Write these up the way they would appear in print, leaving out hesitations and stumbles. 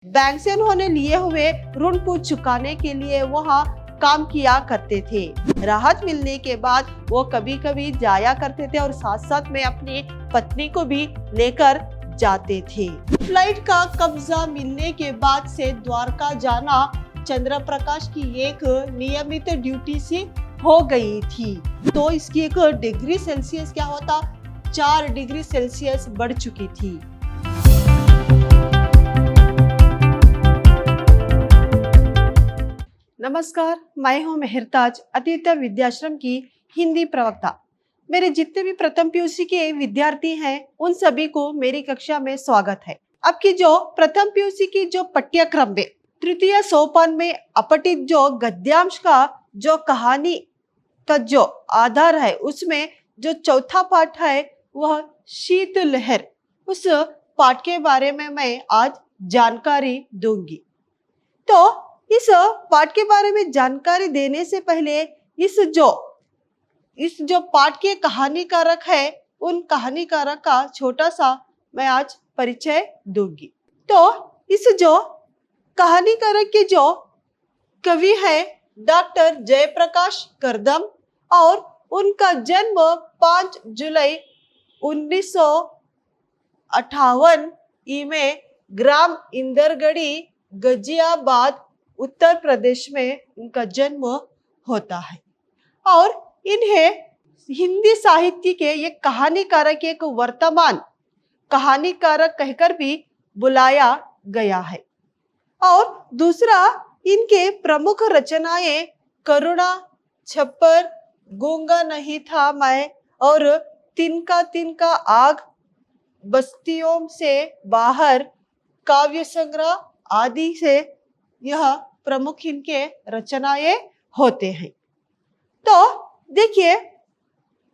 Bank से उन्होंने लिए हुए ऋण को चुकाने के लिए वहाँ काम किया करते थे। राहत मिलने के बाद वो कभी कभी जाया करते थे और साथ साथ में अपनी पत्नी को भी लेकर जाते थे। फ्लाइट का कब्जा मिलने के बाद से द्वारका जाना चंद्र प्रकाश की एक नियमित ड्यूटी सी हो गई थी। तो इसकी एक डिग्री सेल्सियस क्या होता, 4 डिग्री सेल्सियस बढ़ चुकी थी। नमस्कार, मैं हूं मेहरताज, आदित्य विद्याश्रम की हिंदी प्रवक्ता। मेरे जितने भी प्रथम पीयूसी के विद्यार्थी हैं उन सभी को मेरी कक्षा में स्वागत है। आपकी जो प्रथम पीयूसी की जो पाठ्यक्रम में तृतीय सोपान में अपठित जो गद्यांश का जो कहानी का जो आधार है उसमें जो चौथा पाठ है वह शीतलहर, उस पाठ के बारे में मैं आज जानकारी दूंगी। तो इस पाठ के बारे में जानकारी देने से पहले इस जो पाठ के कहानीकारक है उन कहानीकारक का छोटा सा मैं आज परिचय दूंगी। तो इस जो कहानीकारक के जो कवि है डॉक्टर जयप्रकाश करदम और उनका जन्म 5 जुलाई 1958 में ग्राम इंदरगढ़ी गाजियाबाद उत्तर प्रदेश में उनका जन्म होता है और इन्हें हिंदी साहित्य के एक कहानीकारक, एक वर्तमान कहानीकारक कहकर भी बुलाया गया है। और दूसरा, इनके प्रमुख रचनाएं करुणा, छप्पर, गूंगा नहीं था मैं और तिनका तिनका आग, बस्तियों से बाहर, काव्य संग्रह आदि से यह प्रमुख इनके रचनाएं होते हैं। तो देखिए,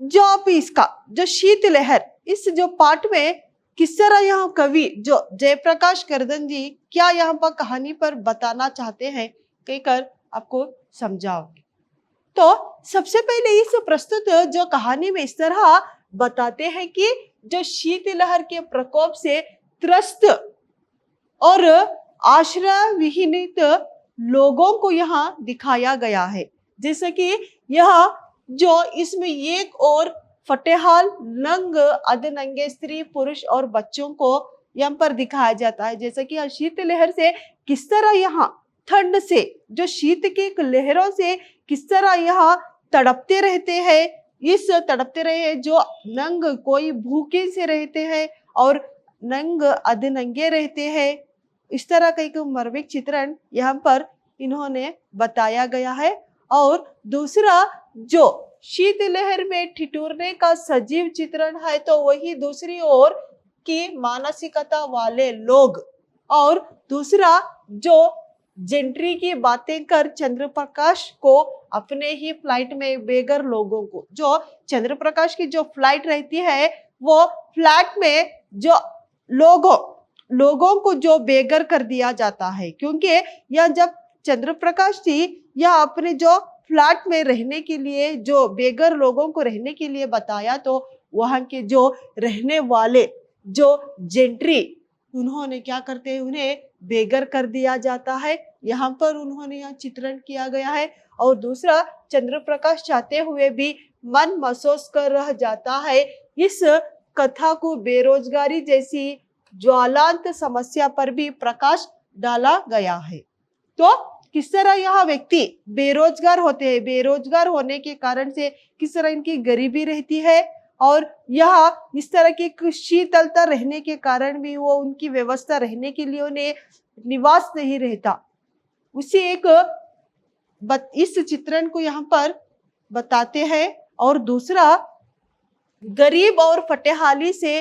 जो आप इसका जो शीतलहर इस जो पाठ में किस तरह यहाँ कवि जो जयप्रकाश करदम जी क्या यहाँ पर कहानी पर बताना चाहते हैं कहकर आपको समझाओगे। तो सबसे पहले इस प्रस्तुत जो कहानी में इस तरह बताते हैं कि जो शीतलहर के प्रकोप से त्रस्त और आश्रय विहीनित लोगों को यहाँ दिखाया गया है। जैसे कि यह जो इसमें एक और फटेहाल, नंग, अधनंगे स्त्री, पुरुष और बच्चों को यहाँ पर दिखाया जाता है। जैसे कि शीतलहर से किस तरह यहाँ ठंड से जो शीत की लहरों से किस तरह यहाँ तड़पते रहते हैं, इस तड़पते रहे जो नंग कोई भूखे से रहते हैं और नंग अधनंगे रहते हैं, इस तरह का एक मार्मिक चित्रण यहाँ पर इन्होंने बताया गया है। और दूसरा, जो शीतलहर में ठिठुरने का सजीव चित्रण है तो वही दूसरी ओर की मानसिकता वाले लोग, और दूसरा जो जेंट्री की बातें कर चंद्रप्रकाश को अपने ही फ्लाइट में बेघर लोगों को, जो चंद्रप्रकाश की जो फ्लाइट रहती है वो फ्लैट में जो लोगों को जो बेघर कर दिया जाता है, क्योंकि यह जब चंद्रप्रकाश जी यह अपने जो फ्लैट में रहने के लिए जो बेघर लोगों को रहने के लिए बताया तो वहां के जो रहने वाले जो जेंट्री उन्होंने क्या करते हैं, उन्हें बेघर कर दिया जाता है। यहाँ पर उन्होंने यह चित्रण किया गया है। और दूसरा, चंद्रप्रकाश चाहते हुए भी मन महसूस कर रह जाता है। इस कथा को बेरोजगारी जैसी ज्वलंत समस्या पर भी प्रकाश डाला गया है। तो किस तरह यह व्यक्ति बेरोजगार होते हैं, बेरोजगार होने के कारण से किस तरह इनकी गरीबी रहती है और यह इस तरह की शीतलता रहने के कारण भी वो उनकी व्यवस्था रहने के लिए उन्हें निवास नहीं रहता, उसी एक इस चित्रण को यहाँ पर बताते हैं। और दूसरा, गरीब और फटेहाली से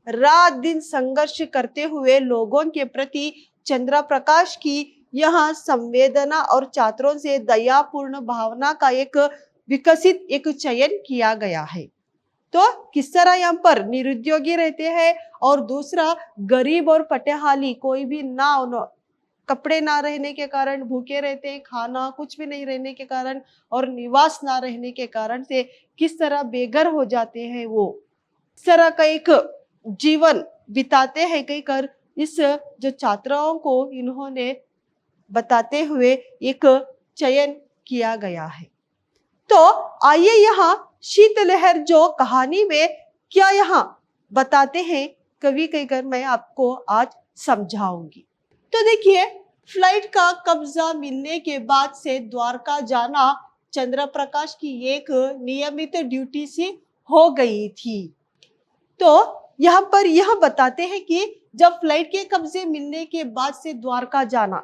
रात दिन संघर्ष करते हुए लोगों के प्रति चंद्रप्रकाश की यहाँ संवेदना और छात्रों से दयापूर्ण भावना का एक विकसित एक चयन किया गया है। तो किस तरह यहाँ पर निरुद्योगी रहते हैं और दूसरा, गरीब और फटेहाली, कोई भी ना कपड़े ना रहने के कारण भूखे रहते हैं, खाना कुछ भी नहीं रहने के कारण और निवास ना रहने के कारण से किस तरह बेघर हो जाते हैं, वो इस तरह का एक जीवन बिताते हैं कहकर इस जो छात्राओं को इन्होंने बताते हुए एक चयन किया गया है। तो आइए यहाँ शीतलहर जो कहानी में क्या यहाँ बताते हैं कवि कहकर मैं आपको आज समझाऊंगी। तो देखिए, फ्लाइट का कब्जा मिलने के बाद से द्वारका जाना चंद्र प्रकाश की एक नियमित ड्यूटी सी हो गई थी। तो यहाँ पर यह बताते हैं कि जब फ्लाइट के कब्जे मिलने के बाद से द्वारका जाना,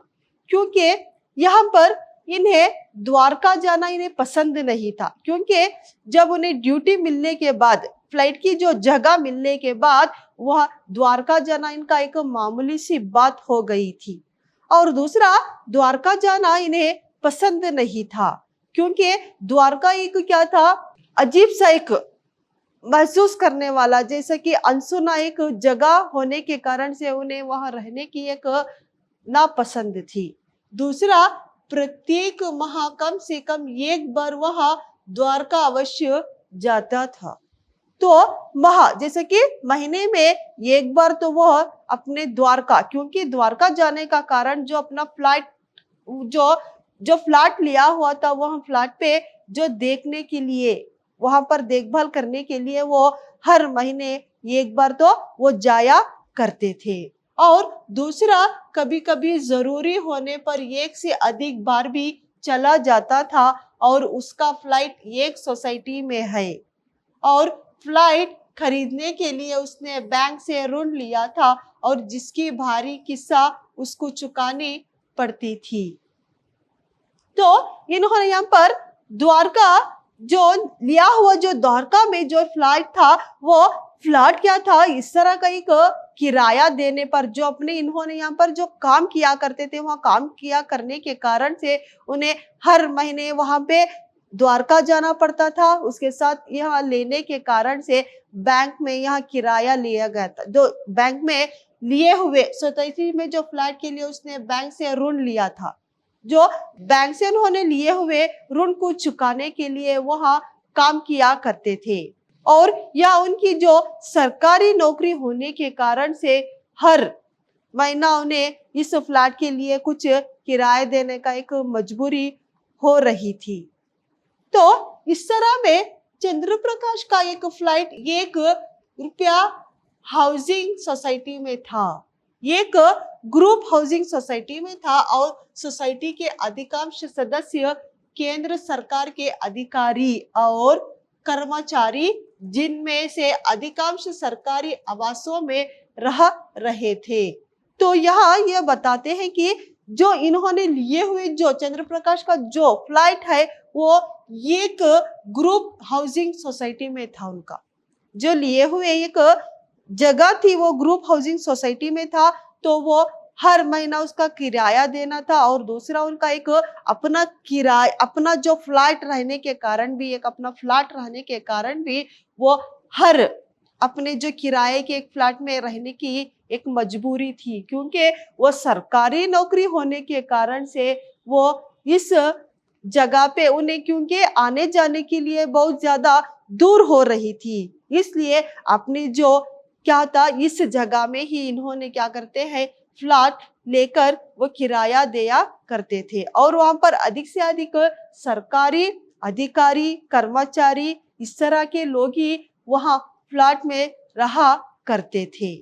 क्योंकि यहाँ पर इन्हें द्वारका जाना इन्हें पसंद नहीं था, क्योंकि जब उन्हें ड्यूटी मिलने के बाद, फ्लाइट की जो जगह मिलने के बाद वह द्वारका जाना इनका एक मामूली सी बात हो गई थी। और दूसरा, द्वारका जाना इन्हें पसंद नहीं था, क्योंकि द्वारका एक क्या था, अजीब सा एक महसूस करने वाला, जैसे कि अनसुना एक जगह होने के कारण से उन्हें वहां रहने की एक नापसंद थी। दूसरा, प्रत्येक माह कम से कम एक बार वह द्वारका अवश्य जाता था। तो माह जैसे कि महीने में एक बार तो वह अपने द्वारका, क्योंकि द्वारका जाने का कारण जो अपना फ्लाइट जो जो फ्लैट लिया हुआ था वह फ्लैट पे जो देखने के लिए, वहां पर देखभाल करने के लिए वो हर महीने एक बार तो वो जाया करते थे। और दूसरा, कभी कभी जरूरी होने पर एक से अधिक बार भी चला जाता था, और उसका फ्लाइट एक सोसाइटी में है, और फ्लाइट खरीदने के लिए उसने बैंक से ऋण लिया था, और जिसकी भारी किस्सा उसको चुकानी पड़ती थी। तो इन्होंने यहाँ पर द्वारका जो लिया हुआ, जो द्वारका में जो फ्लैट था, वो फ्लैट क्या था, इस तरह का एक किराया देने पर, जो अपने इन्होंने यहाँ पर जो काम किया करते थे, वहाँ काम किया करने के कारण से उन्हें हर महीने वहां पे द्वारका जाना पड़ता था। उसके साथ यहाँ लेने के कारण से बैंक में यहाँ किराया लिया गया था, जो बैंक में लिए हुए सोसाइटी में जो फ्लैट के लिए उसने बैंक से ऋण लिया था, जो बैंक से उन्होंने लिए हुए ऋण को चुकाने के लिए वहां काम किया करते थे। और या उनकी जो सरकारी नौकरी होने के कारण से हर महीना उन्हें इस फ्लैट के लिए कुछ किराए देने का एक मजबूरी हो रही थी। तो इस तरह में चंद्र प्रकाश का एक फ्लाइट एक रुपया हाउसिंग सोसाइटी में था, एक ग्रुप हाउसिंग सोसाइटी में था, और सोसाइटी के अधिकांश सदस्य केंद्र सरकार के अधिकारी और कर्मचारी, जिनमें से अधिकांश सरकारी आवासों में रह रहे थे। तो यहाँ यह बताते हैं कि जो इन्होंने लिए हुए जो चंद्र प्रकाश का जो फ्लाइट है वो एक ग्रुप हाउसिंग सोसाइटी में था, उनका जो लिए हुए एक जगह थी वो ग्रुप हाउसिंग सोसाइटी में था। तो वो हर महीना उसका किराया देना था, और दूसरा उनका एक अपना किराया, अपना जो फ्लैट रहने के कारण भी, एक अपना फ्लैट रहने के कारण भी वो हर अपने जो किराए के एक फ्लैट में रहने की एक मजबूरी थी, क्योंकि वो सरकारी नौकरी होने के कारण से वो इस जगह पे उन्हें, क्योंकि आने जाने के लिए बहुत ज्यादा दूर हो रही थी, इसलिए अपनी जो क्या था इस जगह में ही इन्होंने क्या करते हैं, फ्लैट लेकर वो किराया दिया करते थे। और वहां पर अधिक से अधिक सरकारी अधिकारी, कर्मचारी, इस तरह के लोग ही वहां फ्लैट में रहा करते थे।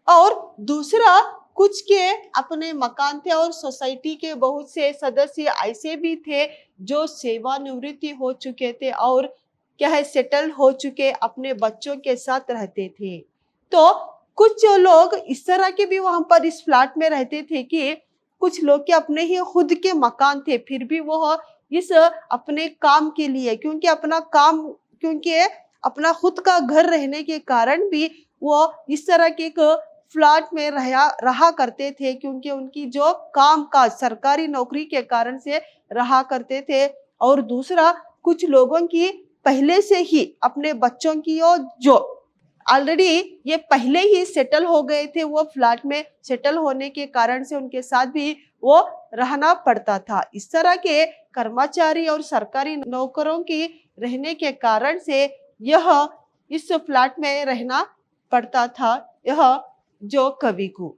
और दूसरा, कुछ के अपने मकान थे, और सोसाइटी के बहुत से सदस्य ऐसे भी थे जो सेवानिवृत्ति हो चुके थे और क्या है, सेटल हो चुके, अपने बच्चों के साथ रहते थे। तो कुछ लोग इस तरह के भी वहां पर इस फ्लैट में रहते थे कि कुछ लोग के अपने ही खुद के मकान थे, फिर भी वो इस अपने काम के लिए, क्योंकि अपना काम, क्योंकि अपना खुद का घर रहने के कारण भी वो इस तरह के एक फ्लैट में रहा करते थे, क्योंकि उनकी जो काम का सरकारी नौकरी के कारण से रहा करते थे। और दूसरा, कुछ लोगों की पहले से ही अपने बच्चों की, और जो ऑलरेडी ये पहले ही सेटल हो गए थे, वो फ्लैट में सेटल होने के कारण से उनके साथ भी वो रहना पड़ता था। इस तरह के कर्मचारी और सरकारी नौकरों की रहने के कारण से यह इस फ्लैट में रहना पड़ता था, यह जो कवि को।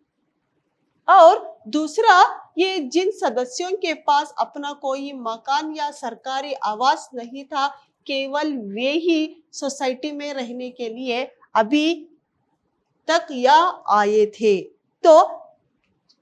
और दूसरा, ये जिन सदस्यों के पास अपना कोई मकान या सरकारी आवास नहीं था, केवल वे ही सोसाइटी में रहने के लिए अभी तक यहाँ आए थे। तो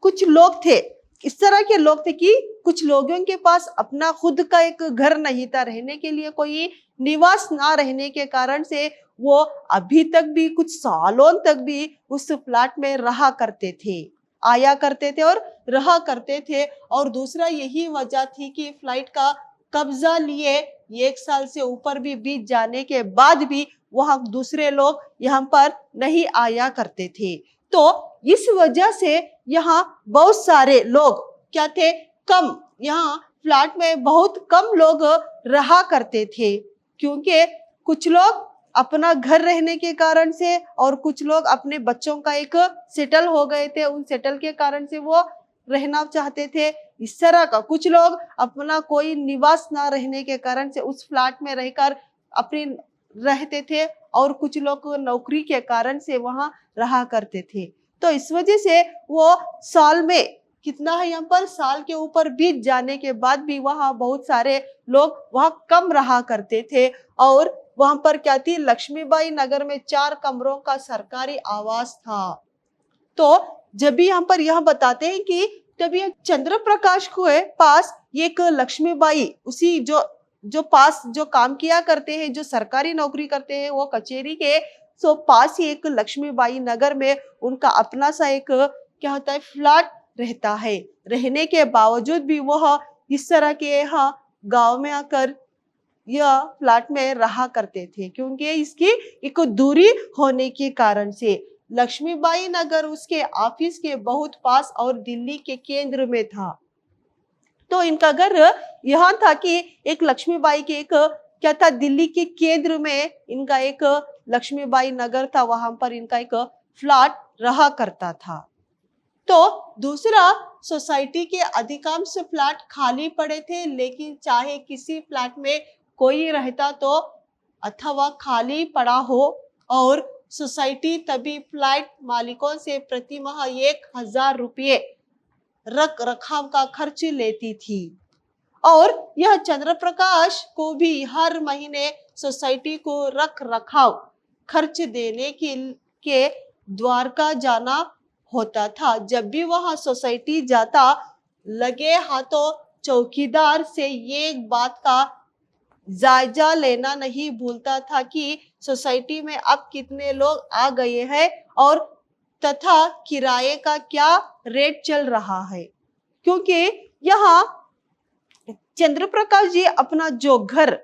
कुछ लोग थे, इस तरह के लोग थे कि कुछ लोगों के पास अपना खुद का एक घर नहीं था, रहने के लिए कोई निवास ना रहने के कारण से वो अभी तक भी कुछ सालों तक भी उस फ्लैट में रहा करते थे, आया करते थे और रहा करते थे। और दूसरा यही वजह थी कि फ्लाइट का कब्जा लिए 1 साल से ऊपर भी बीत जाने के बाद भी वहां दूसरे लोग यहाँ पर नहीं आया करते थे। तो इस वजह से यहाँ बहुत सारे लोग क्या थे, कम, यहाँ फ्लैट में बहुत कम लोग रहा करते थे, क्योंकि कुछ लोग अपना घर रहने के कारण से और कुछ लोग अपने बच्चों का एक सेटल हो गए थे, उन सेटल के कारण से वो रहना चाहते थे। इस तरह का कुछ लोग अपना कोई निवास ना रहने के कारण से उस फ्लैट में रहकर अपनी रहते थे, और कुछ लोग नौकरी के कारण से वहां रहा करते थे। तो इस वजह से वो साल में कितना है, यहाँ पर साल के ऊपर बीत जाने के बाद भी वहां बहुत सारे लोग वहां कम रहा करते थे। और वहां पर क्या थी, लक्ष्मीबाई नगर में 4 कमरों का सरकारी आवास था। तो जब भी यहाँ पर यह बताते हैं कि तब ये चंद्र प्रकाश के पास एक लक्ष्मीबाई, उसी जो जो पास जो काम किया करते हैं, जो सरकारी नौकरी करते हैं, वो कचेरी के सो पास ही एक लक्ष्मीबाई नगर में उनका अपना सा एक क्या होता है, फ्लैट रहता है। रहने के बावजूद भी वह इस तरह के यहाँ गांव में आकर यह फ्लैट में रहा करते थे, क्योंकि इसकी एक दूरी होने के कारण से। लक्ष्मीबाई नगर उसके ऑफिस के बहुत पास और दिल्ली के केंद्र में था। तो इनका घर यहाँ था कि एक लक्ष्मीबाई के एक क्या था, दिल्ली के केंद्र में इनका एक लक्ष्मीबाई नगर था, वहां पर इनका एक फ्लैट रहा करता था। तो दूसरा, सोसाइटी के अधिकांश फ्लैट खाली पड़े थे, लेकिन चाहे किसी फ्लैट में कोई रहता तो अथवा खाली पड़ा हो, और सोसाइटी तभी फ्लैट मालिकों से प्रति माह 1,000 रुपये रख रखाव का खर्च लेती थी। और यह चंद्र प्रकाश को भी हर महीने सोसाइटी को रख रखाव खर्च देने के द्वारका जाना होता था। जब भी वहां सोसाइटी जाता, लगे हाथों चौकीदार से ये बात का जायजा लेना नहीं भूलता था कि सोसाइटी में अब कितने लोग आ गए हैं और तथा किराए का क्या रेट चल रहा है। क्योंकि यहाँ चंद्र प्रकाश जी अपना जो घर,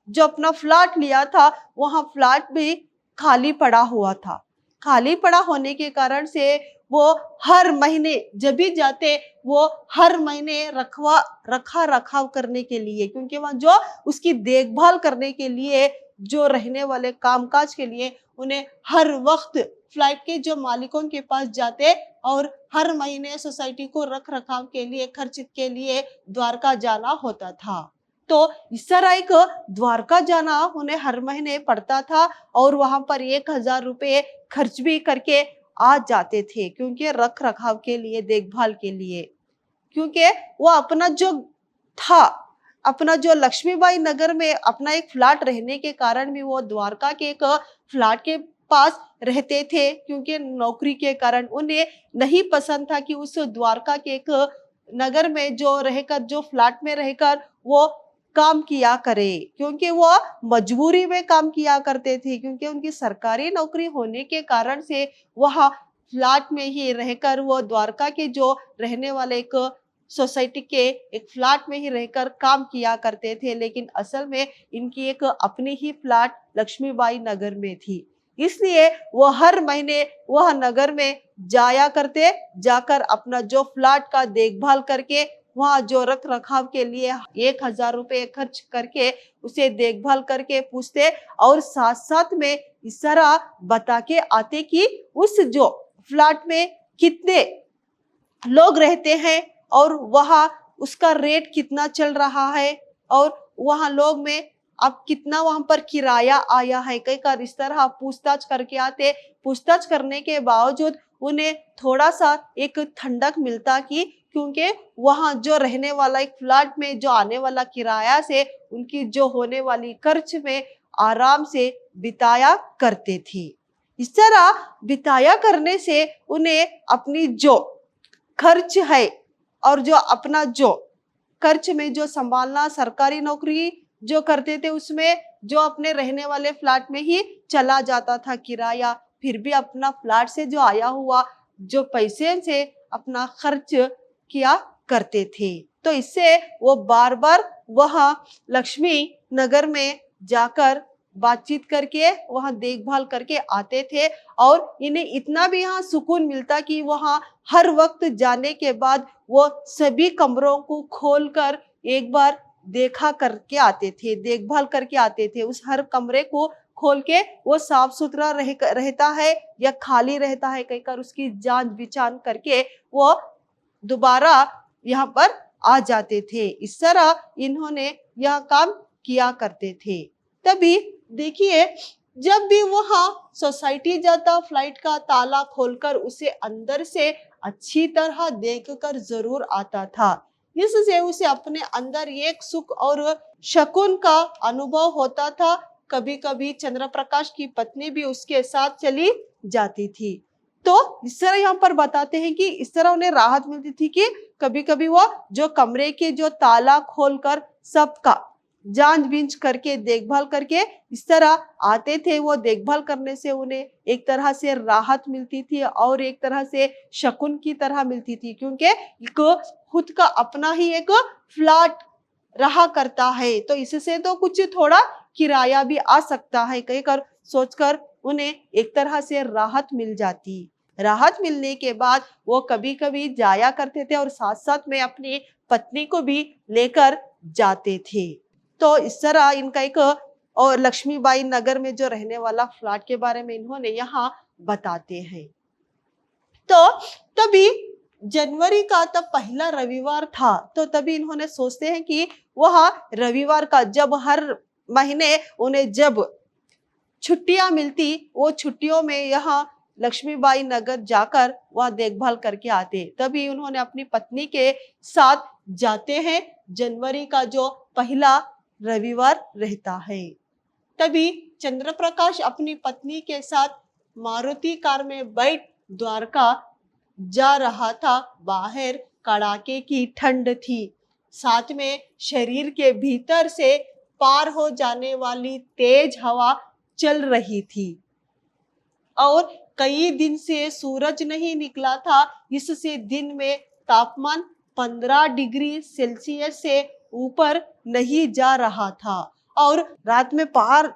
जो अपना फ्लैट लिया था, वहां फ्लैट भी खाली पड़ा हुआ था। खाली पड़ा होने के कारण से वो हर महीने जब भी जाते, वो हर महीने रखा रखाव करने के लिए, क्योंकि वहां जो उसकी देखभाल करने के लिए जो रहने वाले कामकाज के लिए उन्हें हर वक्त फ्लाइट के जो मालिकों के पास जाते और हर महीने सोसाइटी को रख रखाव के लिए, खर्च के लिए द्वारका जाना होता था। तो इस तरह एक द्वारका जाना उन्हें हर महीने पड़ता था, और वहां पर 1,000 रुपये खर्च भी करके आ जाते थे, क्योंकि रख रखाव के लिए, देखभाल के लिए। क्योंकि वो अपना जो था, अपना जो लक्ष्मीबाई नगर में अपना एक फ्लैट रहने के कारण भी वो द्वारका के एक फ्लैट के पास रहते थे, क्योंकि नौकरी के कारण उन्हें नहीं पसंद था कि उस द्वारका के एक नगर में जो रहकर, जो फ्लैट में रहकर वो काम किया करे, क्योंकि वो मजबूरी में काम किया करते थे, क्योंकि उनकी सरकारी नौकरी होने के कारण से वह फ्लैट में ही रहकर, वो द्वारका के जो रहने वाले एक सोसाइटी के एक फ्लैट में ही रहकर काम किया करते थे। लेकिन असल में इनकी एक अपनी ही फ्लैट लक्ष्मीबाई नगर में थी, इसलिए वो हर महीने वह नगर में जाया करते, जाकर अपना जो फ्लैट का देखभाल करके, वहाँ जो रख रखाव के लिए 1,000 रुपये खर्च करके उसे देखभाल करके पूछते, और साथ साथ में इस तरह बता के आते कि उस जो फ्लैट में कितने लोग रहते हैं और वहाँ उसका रेट कितना चल रहा है, और वहाँ लोग में अब कितना वहां पर किराया आया है, कई बार इस तरह पूछताछ करके आते। पूछताछ करने के बावजूद उन्हें थोड़ा सा एक ठंडक मिलता कि क्योंकि वहाँ जो रहने वाला एक फ्लैट में जो आने वाला किराया से उनकी जो होने वाली खर्च में आराम से बिताया करते थे। इस तरह बिताया करने से उन्हें अपनी जो खर्च है और जो अपना जो खर्च में जो संभालना, सरकारी नौकरी जो करते थे उसमें जो अपने रहने वाले फ्लैट में ही चला जाता था किराया, फिर भी अपना फ्लैट से जो आया हुआ जो पैसे से अपना खर्च किया करते थे। तो इससे वो बार बार वहाँ लक्ष्मी नगर में जाकर बातचीत करके वहाँ देखभाल करके आते थे और इन्हें इतना भी यहाँ सुकून मिलता कि वहाँ हर वक्त जाने के बाद वो सभी कमरों को खोलकर एक बार देखा करके आते थे, देखभाल करके आते थे। उस हर कमरे को खोल के वो साफ सुथरा रहता है या खाली रहता है कहकर उसकी जांच बिचान करके वो दोबारा यहाँ पर आ जाते थे। इस तरह इन्होंने यह काम किया करते थे। तभी देखिए जब भी वहाँ सोसाइटी जाता फ्लाइट का ताला खोलकर उसे अंदर से अच्छी तरह देखकर जरूर आता था। इससे उसे अपने अंदर एक सुख और शकुन का अनुभव होता था। कभी कभी चंद्र प्रकाश की पत्नी भी उसके साथ चली जाती थी। तो इस तरह यहाँ पर बताते हैं कि इस तरह उन्हें राहत मिलती थी कि कभी कभी वो जो कमरे के जो ताला खोलकर सबका जांच बींच करके देखभाल करके इस तरह आते थे। वो देखभाल करने से उन्हें एक तरह से राहत मिलती थी और एक तरह से शकुन की तरह मिलती थी क्योंकि एक खुद का अपना ही एक फ्लैट रहा करता है तो इससे तो कुछ थोड़ा किराया भी आ सकता है कहकर सोचकर उन्हें एक तरह से राहत मिल जाती। राहत मिलने के बाद वो कभी कभी जाया करते थे और साथ साथ में अपनी पत्नी को भी लेकर जाते थे। तो इस तरह इनका एक और लक्ष्मीबाई नगर में जो रहने वाला फ्लैट के बारे में इन्होंने यहाँ बताते हैं। तो तभी जनवरी का तब पहला रविवार था तो तभी इन्होंने सोचते हैं कि वह रविवार का जब हर महीने उन्हें जब छुट्टियां मिलती वो छुट्टियों में यहाँ लक्ष्मीबाई नगर जाकर वह देखभाल करके आते। तभी उन्होंने अपनी पत्नी के साथ जाते हैं। जनवरी का जो पहला रविवार रहता है तभी चंद्र प्रकाश अपनी पत्नी के साथ मारुति कार में बैठ द्वारका जा रहा था। बाहर कड़ाके की ठंड थी, साथ में शरीर के भीतर से पार हो जाने वाली तेज हवा चल रही थी और कई दिन से सूरज नहीं निकला था। इससे दिन में तापमान 15 डिग्री सेल्सियस से ऊपर नहीं जा रहा था और रात में पार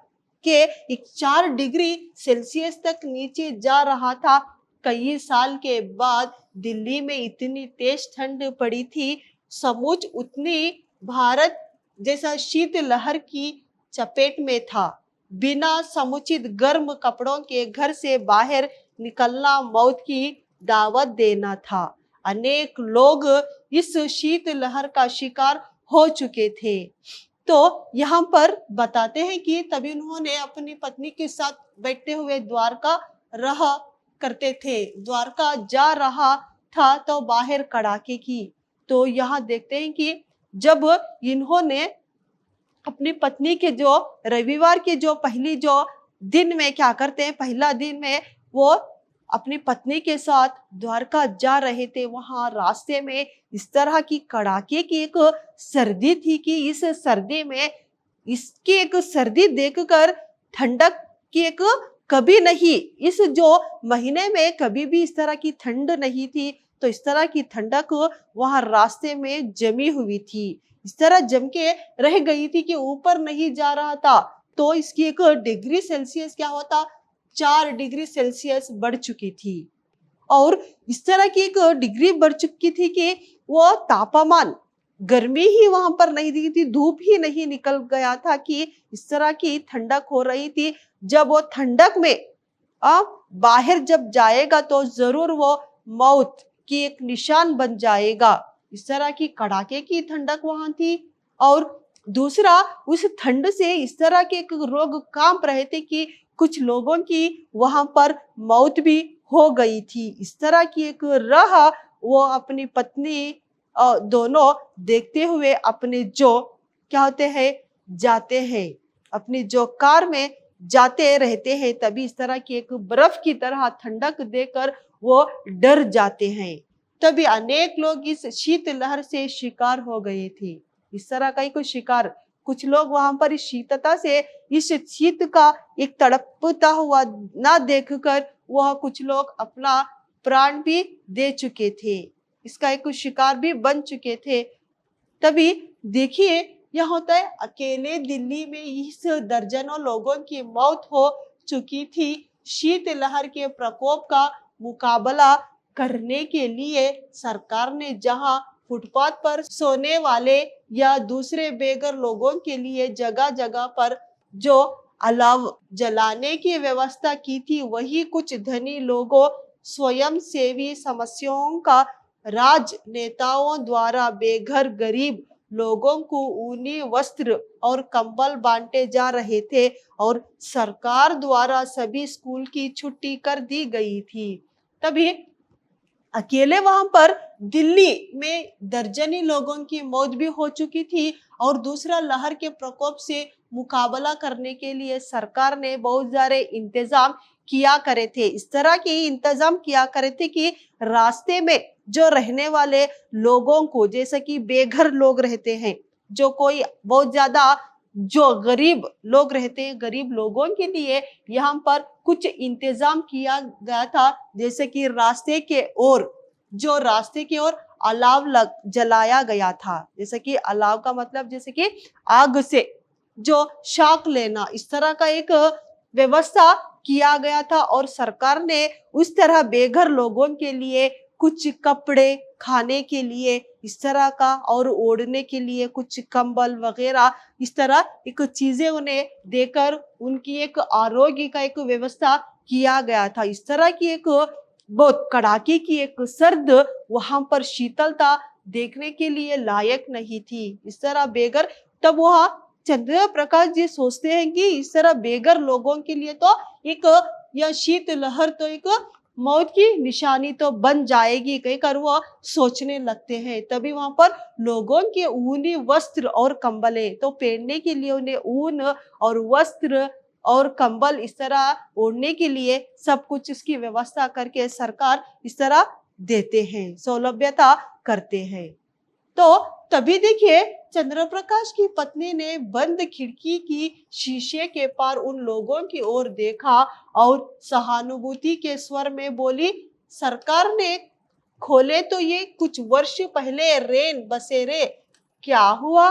के 4 डिग्री सेल्सियस तक नीचे जा रहा था। कई साल के बाद दिल्ली में इतनी तेज ठंड पड़ी थी, समूच उतनी भारत जैसा शीत लहर की चपेट में था। बिना समुचित गर्म कपड़ों के घर से बाहर निकलना मौत की दावत देना था। अनेक लोग इस शीत लहर का शिकार हो चुके थे। तो यहाँ पर बताते हैं कि तभी उन्होंने अपनी पत्नी के साथ बैठते हुए द्वारका रहा करते थे। द्वारका जा रहा था तो बाहर कड़ाके की। तो यहाँ देखते हैं कि जब इन्होंने अपनी पत्नी के जो रविवार के जो पहली जो दिन में क्या करते हैं, पहला दिन में वो अपनी पत्नी के साथ द्वारका जा रहे थे। वहां रास्ते में इस तरह की कड़ाके की एक सर्दी थी कि इस सर्दी में इसकी एक सर्दी देखकर ठंडक की एक कभी नहीं, इस जो महीने में कभी भी इस तरह की ठंड नहीं थी। तो इस तरह की ठंडक वहां रास्ते में जमी हुई थी, इस तरह जम के रह गई थी कि ऊपर नहीं जा रहा था। तो इसकी एक डिग्री सेल्सियस क्या होता, 4 डिग्री सेल्सियस बढ़ चुकी थी और इस तरह की एक डिग्री बढ़ चुकी थी कि वो तापमान गर्मी ही वहां पर नहीं दिखी थी, धूप ही नहीं निकल गया था कि इस तरह की ठंडक हो रही थी। जब वो ठंडक में बाहर जब जाएगा तो जरूर वो मौत की एक निशान बन जाएगा। इस तरह की कड़ाके की ठंडक वहां थी और दूसरा उस ठंड से इस तरह के एक रोग कांप रहे थे कि कुछ लोगों की वहां पर मौत भी हो गई थी। इस तरह की एक राह वो अपनी पत्नी दोनों देखते हुए अपने जो क्या होते हैं जाते हैं, अपनी जो कार में जाते रहते हैं। तभी इस तरह की एक बर्फ की तरह ठंडक देकर वो डर जाते हैं। तभी अनेक लोग इस शीत लहर से शिकार हो गए थे। इस तरह का ही कोई शिकार, कुछ लोग वहां पर इस शीतता से, इस शीत का एक तड़पता हुआ ना देखकर वह कुछ लोग अपना प्राण भी दे चुके थे, इसका एक शिकार भी बन चुके थे। तभी देखिए यह होता है, अकेले दिल्ली में इस दर्जनों लोगों की मौत हो चुकी थी। शीत लहर के प्रकोप का मुकाबला करने के लिए सरकार ने जहां फुटपाथ पर सोने वाले या दूसरे बेघर लोगों के लिए जगह जगह पर जो अलाव जलाने की व्यवस्था की थी, वही कुछ धनी लोगों, स्वयं सेवी समस्याओं का राजनेताओं द्वारा बेघर गरीब लोगों को ऊनी वस्त्र और कंबल बांटे जा रहे थे और सरकार द्वारा सभी स्कूल की छुट्टी कर दी गई थी। तभी अकेले वहां पर दिल्ली में दर्जनी लोगों की मौत भी हो चुकी थी और दूसरा लहर के प्रकोप से मुकाबला करने के लिए सरकार ने बहुत सारे इंतजाम किया करे थे। इस तरह के इंतजाम किया करे थे कि रास्ते में जो रहने वाले लोगों को, जैसे कि बेघर लोग रहते हैं, जो कोई बहुत ज्यादा जो गरीब लोग रहते हैं, गरीब लोगों के लिए यहाँ पर कुछ इंतजाम किया गया था। जैसे कि रास्ते के ओर अलाव जलाया गया था। जैसे कि अलाव का मतलब जैसे कि आग से जो शाख लेना, इस तरह का एक व्यवस्था किया गया था। और सरकार ने उस तरह बेघर लोगों के लिए कुछ कपड़े, खाने के लिए इस तरह का, और ओढ़ने के लिए कुछ कंबल वगैरह, इस तरह एक चीजें उन्हें देकर उनकी एक आरोग्य का एक व्यवस्था किया गया था। इस तरह की एक बहुत कड़ाके की एक सर्द वहां पर शीतलता देखने के लिए लायक नहीं थी। इस तरह बेघर, तब वह चंद्र प्रकाश जी सोचते हैं कि इस तरह बेघर लोगों के लिए तो एक यह शीत लहर तो एक मौत की निशानी तो बन जाएगी, कहकर वो सोचने लगते हैं। तभी वहां पर लोगों के ऊनी वस्त्र और कंबले, तो पहनने के लिए उन्हें ऊन और वस्त्र और कंबल इस तरह ओढ़ने के लिए सब कुछ इसकी व्यवस्था करके सरकार इस तरह देते हैं, सौलभ्यता करते हैं। तो तभी देखिए चंद्र प्रकाश की पत्नी ने बंद खिड़की की शीशे के पार उन लोगों की ओर देखा और सहानुभूति के स्वर में बोली, सरकार ने खोले तो ये कुछ वर्ष पहले रेन बसेरे, क्या हुआ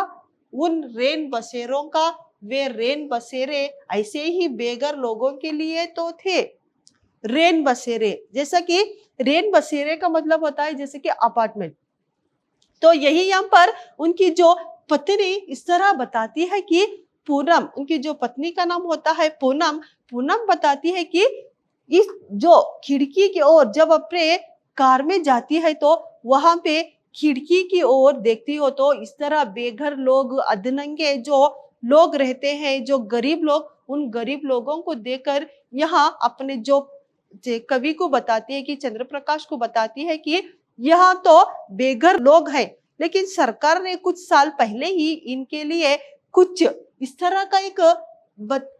उन रेन बसेरों का? वे रेन बसेरे ऐसे ही बेघर लोगों के लिए तो थे। रेन बसेरे, जैसा कि रेन बसेरे का मतलब होता है जैसे कि अपार्टमेंट। तो यही यहाँ पर उनकी जो पत्नी इस तरह बताती है कि पूनम, उनकी जो पत्नी का नाम होता है पूनम, पूनम बताती है कि इस जो खिड़की की ओर जब अपने कार में जाती है तो वहां पे खिड़की की ओर देखती हो तो इस तरह बेघर लोग, अधनंगे जो लोग रहते हैं, जो गरीब लोग, उन गरीब लोगों को देखकर यहाँ अपने जो कवि को बताती है कि चंद्र प्रकाश को बताती है कि यहाँ तो बेघर लोग हैं, लेकिन सरकार ने कुछ साल पहले ही इनके लिए कुछ इस तरह का एक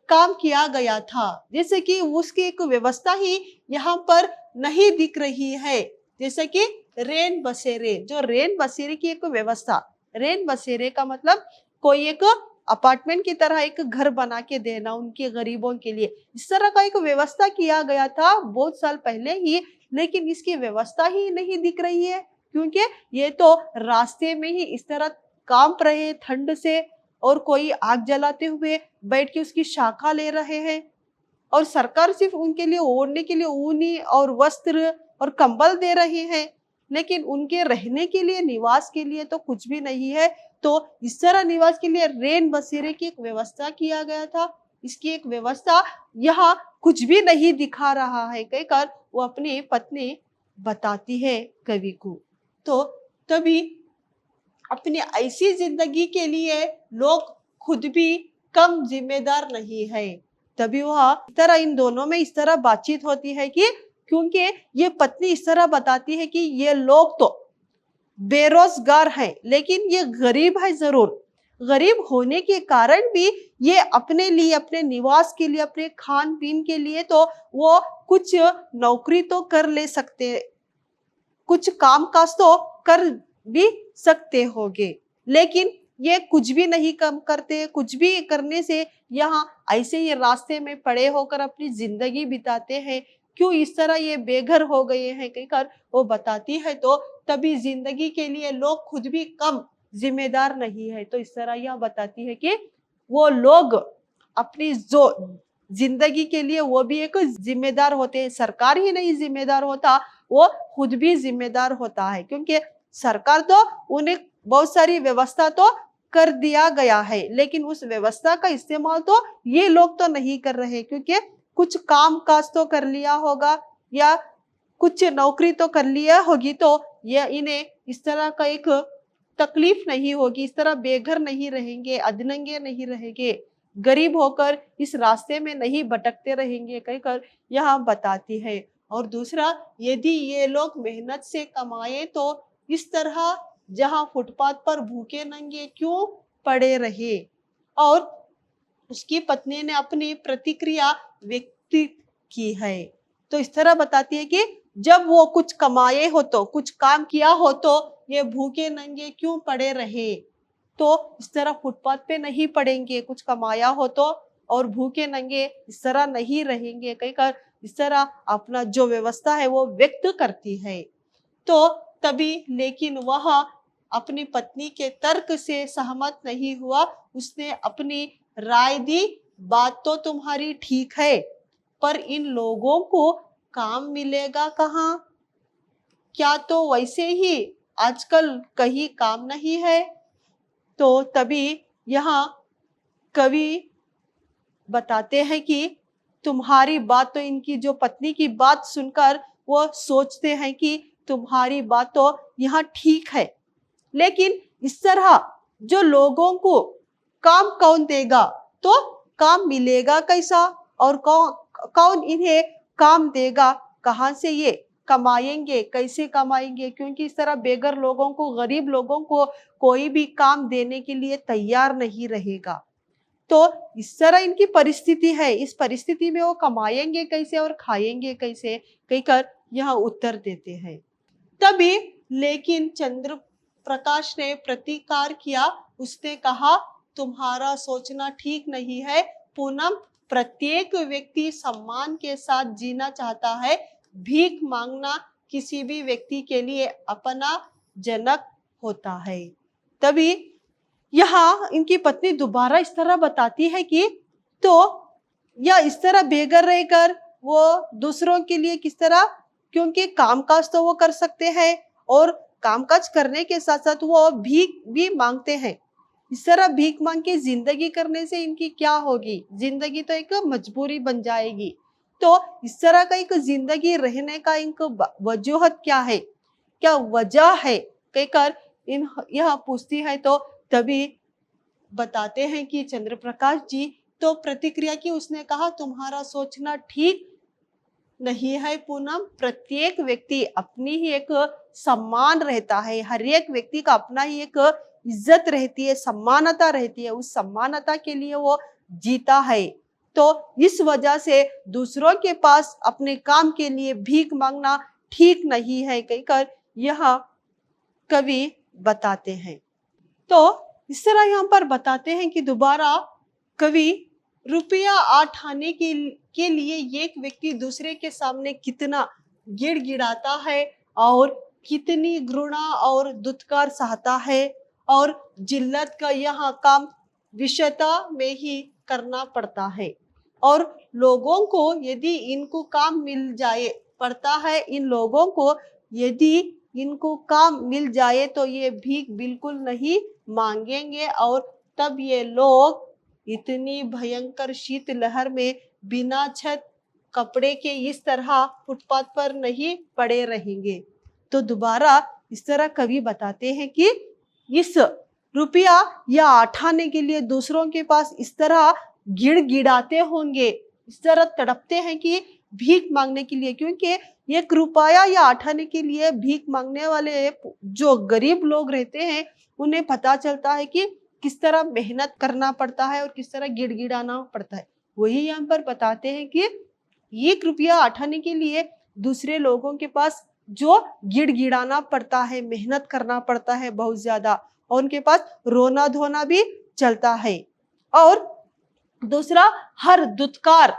काम किया गया था, जैसे कि उसकी एक व्यवस्था ही यहाँ पर नहीं दिख रही है। जैसे कि रेन बसेरे, जो रेन बसेरे की एक व्यवस्था, रेन बसेरे का मतलब कोई एक अपार्टमेंट की तरह एक घर बना के देना उनके गरीबों के लिए, इस तरह का एक व्यवस्था किया गया था बहुत साल पहले ही, लेकिन इसकी व्यवस्था ही नहीं दिख रही है क्योंकि ये तो रास्ते में ही इस तरह कांप रहे ठंड से, और कोई आग जलाते हुए बैठ के उसकी शाखा ले रहे हैं, और सरकार सिर्फ उनके लिए ओढ़ने के लिए ऊनी और वस्त्र और कंबल दे रहे हैं, लेकिन उनके रहने के लिए, निवास के लिए तो कुछ भी नहीं है। तो इस तरह निवास के लिए रेन बसेरे की एक व्यवस्था किया गया था, इसकी एक व्यवस्था यहाँ कुछ भी नहीं दिखा रहा है, कहकर वो अपनी पत्नी बताती है कवि को। तो तभी अपनी ऐसी जिंदगी के लिए लोग खुद भी कम जिम्मेदार नहीं है। तभी वह इस तरह इन दोनों में इस तरह बातचीत होती है कि क्योंकि ये पत्नी इस तरह बताती है कि ये लोग तो बेरोजगार हैं, लेकिन ये गरीब है जरूर। गरीब होने के कारण भी ये अपने लिए, अपने निवास के लिए, अपने खान पीन के लिए तो वो कुछ नौकरी तो कर ले सकते, कुछ काम काज तो कर भी सकते होंगे, लेकिन ये कुछ भी नहीं कम करते। कुछ भी करने से यहाँ ऐसे ही रास्ते में पड़े होकर अपनी जिंदगी बिताते हैं। क्यों इस तरह ये बेघर हो गए हैं कहकर वो बताती है, तो तभी जिंदगी के लिए लोग खुद भी कम जिम्मेदार नहीं है। तो इस तरह यह बताती है कि वो लोग अपनी जो जिंदगी के लिए वो भी एक जिम्मेदार होते हैं। सरकार ही नहीं जिम्मेदार होता, वो खुद भी जिम्मेदार होता है, क्योंकि सरकार तो उन्हें बहुत सारी व्यवस्था तो कर दिया गया है, लेकिन उस व्यवस्था का इस्तेमाल तो ये लोग तो नहीं कर रहे, क्योंकि कुछ काम काज तो कर लिया होगा या कुछ नौकरी तो कर लिया होगी, तो ये इन्हें इस तरह का एक तकलीफ नहीं होगी, इस तरह बेघर नहीं रहेंगे, अधनंगे नहीं रहेंगे, गरीब होकर इस रास्ते में नहीं भटकते रहेंगे कहकर यहाँ बताती है। और दूसरा, यदि ये लोग मेहनत से कमाए तो इस तरह जहाँ फुटपाथ पर भूखे नंगे क्यों पड़े रहे। और उसकी पत्नी ने अपनी प्रतिक्रिया व्यक्त की है। तो इस तरह बताती है कि जब वो कुछ कमाए हो तो, कुछ काम किया हो तो ये भूखे नंगे क्यों पड़े रहे, तो इस तरह फुटपाथ पे नहीं पड़ेंगे, कुछ कमाया हो तो, और भूखे नंगे इस तरह नहीं रहेंगे कहकर इस तरह अपना जो व्यवस्था है वो व्यक्त करती है। तो तभी लेकिन वह अपनी पत्नी के तर्क से सहमत नहीं हुआ। उसने अपनी राय दी, बात तो तुम्हारी ठीक है, पर इन लोगों को काम मिलेगा कहाँ? क्या तो वैसे ही आजकल कहीं काम नहीं है? तो तभी यहाँ कवि बताते हैं कि तुम्हारी बात तो, इनकी जो पत्नी की बात सुनकर वो सोचते हैं कि तुम्हारी बात तो यहाँ ठीक है, लेकिन इस तरह जो लोगों को काम कौन देगा, तो काम मिलेगा कैसा, और कौन कौन इन्हें काम देगा, कहाँ से ये कमाएंगे, कैसे कमाएंगे, क्योंकि इस तरह बेघर लोगों को, गरीब लोगों को कोई भी काम देने के लिए तैयार नहीं रहेगा। तो इस तरह इनकी परिस्थिति है, इस परिस्थिति में वो कमाएंगे कैसे और खाएंगे कैसे कहकर यह उत्तर देते हैं। तभी लेकिन चंद्र प्रकाश ने प्रतिकार किया। उसने कहा, तुम्हारा सोचना ठीक नहीं है पूनम, प्रत्येक व्यक्ति सम्मान के साथ जीना चाहता है। भीख मांगना किसी भी व्यक्ति के लिए अपमानजनक होता है। तभी यहाँ इनकी पत्नी दोबारा इस तरह बताती है कि तो या इस तरह बेघर रहकर वो दूसरों के लिए किस तरह, क्योंकि कामकाज तो वो कर सकते हैं और कामकाज करने के साथ साथ वो भीख भी मांगते हैं। इस तरह भीख मांग के जिंदगी करने से इनकी क्या होगी, जिंदगी तो एक मजबूरी बन जाएगी। तो इस तरह का एक जिंदगी रहने का इनको वजूहत क्या है, क्या वजह है कहकर इन यह पूछती है। तो तभी बताते हैं कि चंद्र प्रकाश जी तो प्रतिक्रिया की। उसने कहा, तुम्हारा सोचना ठीक नहीं है पूनम, प्रत्येक व्यक्ति अपनी ही एक सम्मान रहता है, हर एक व्यक्ति का अपना ही एक इज्जत रहती है, सम्मानता रहती है, उस सम्मानता के लिए वो जीता है। तो इस वजह से दूसरों के पास अपने काम के लिए भीख मांगना ठीक नहीं है कहकर यह कवि बताते हैं। तो इस तरह यहाँ पर बताते हैं कि दोबारा कवि रुपया 8 आने के लिए एक व्यक्ति दूसरे के सामने कितना गिड़गिड़ाता है और कितनी घृणा और दुत्कार सहता है, और जिल्लत का यह काम विषयता में ही करना पड़ता है। और लोगों को यदि इनको काम मिल जाए, पड़ता है इन लोगों को यदि इनको काम मिल जाए तो ये भीख बिल्कुल नहीं मांगेंगे, और तब ये लोग इतनी भयंकर शीतलहर में बिना छत कपड़े के इस तरह फुटपाथ पर नहीं पड़े रहेंगे। तो दोबारा इस तरह कवि बताते हैं कि इस रुपया या आठाने के लिए दूसरों के पास इस तरह गिड़गिड़ाते होंगे, इस तरह तड़पते हैं कि भीख मांगने के लिए, क्योंकि 1 रुपया या आठाने के लिए भीख मांगने वाले जो गरीब लोग रहते हैं उन्हें पता चलता है कि किस तरह मेहनत करना पड़ता है और किस तरह गिड़गिड़ाना पड़ता है। वही यहाँ पर बताते हैं कि 1 रुपया आठाने के लिए दूसरे लोगों के पास जो गिड़गिड़ाना पड़ता है, मेहनत करना पड़ता है बहुत ज्यादा, और उनके पास रोना धोना भी चलता है। और दूसरा, हर दुत्कार,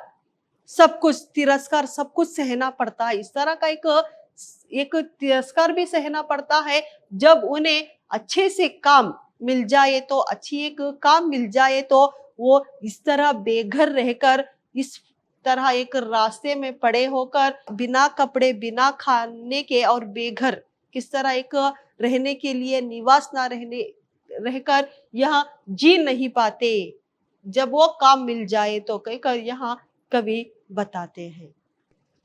सब कुछ तिरस्कार, सब कुछ सहना पड़ता है। इस तरह का एक तिरस्कार भी सहना पड़ता है जब उन्हें अच्छे से काम मिल जाए, तो अच्छी एक काम मिल जाए तो वो इस तरह बेघर रहकर, इस तरह एक रास्ते में पड़े होकर, बिना कपड़े, बिना खाने के और बेघर किस तरह एक रहने के लिए निवास ना रहने रहकर यहाँ जी नहीं पाते, जब वो काम मिल जाए तो कहकर यहाँ कवि बताते हैं।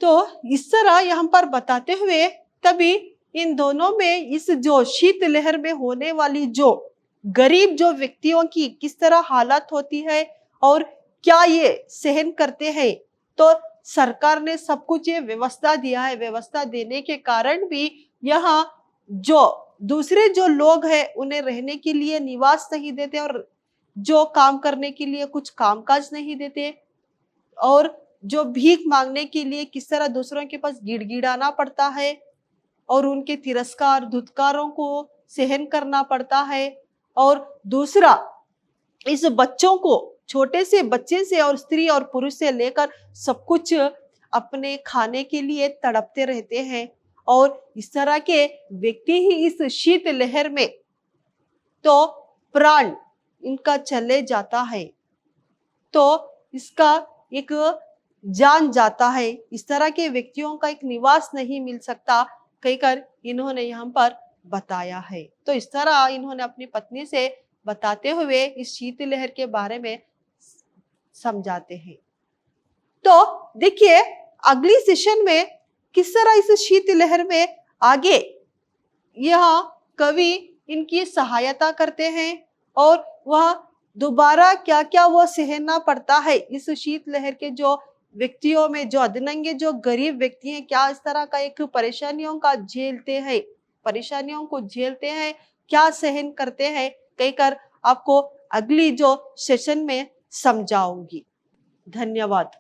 तो इस तरह यहाँ पर बताते हुए तभी इन दोनों में इस जो शीतलहर में होने वाली जो गरीब जो व्यक्तियों की किस तरह हालत होती है और क्या ये सहन करते हैं, तो सरकार ने सब कुछ ये व्यवस्था दिया है। व्यवस्था देने के कारण भी यहाँ जो दूसरे जो लोग हैं उन्हें रहने के लिए निवास नहीं देते और जो काम करने के लिए कुछ कामकाज नहीं देते, और जो भीख मांगने के लिए किस तरह दूसरों के पास गिड़गिड़ाना पड़ता है और उनके तिरस्कार धुतकारों को सहन करना पड़ता है। और दूसरा, इस बच्चों को, छोटे से बच्चे से और स्त्री और पुरुष से लेकर सब कुछ अपने खाने के लिए तड़पते रहते हैं, और इस तरह के व्यक्ति ही इस शीत लहर में तो प्राण इनका चले जाता है, तो इसका एक जान जाता है। इस तरह के व्यक्तियों का एक निवास नहीं मिल सकता, कहकर इन्होंने यहाँ पर बताया है। तो इस तरह इन्होंने अपनी पत्नी से बताते हुए इस शीतलहर के बारे में समझाते हैं। तो देखिए अगली सेशन में किस तरह इस शीतलहर में आगे यह कवि इनकी सहायता करते हैं और वह दोबारा क्या क्या वो सहना पड़ता है इस शीतलहर के जो व्यक्तियों में, जो अधनंगे जो गरीब व्यक्ति हैं, क्या इस तरह का एक परेशानियों का झेलते हैं, परेशानियों को झेलते हैं, क्या सहन करते हैं, कहकर आपको अगली जो सेशन में समझाऊंगी। धन्यवाद।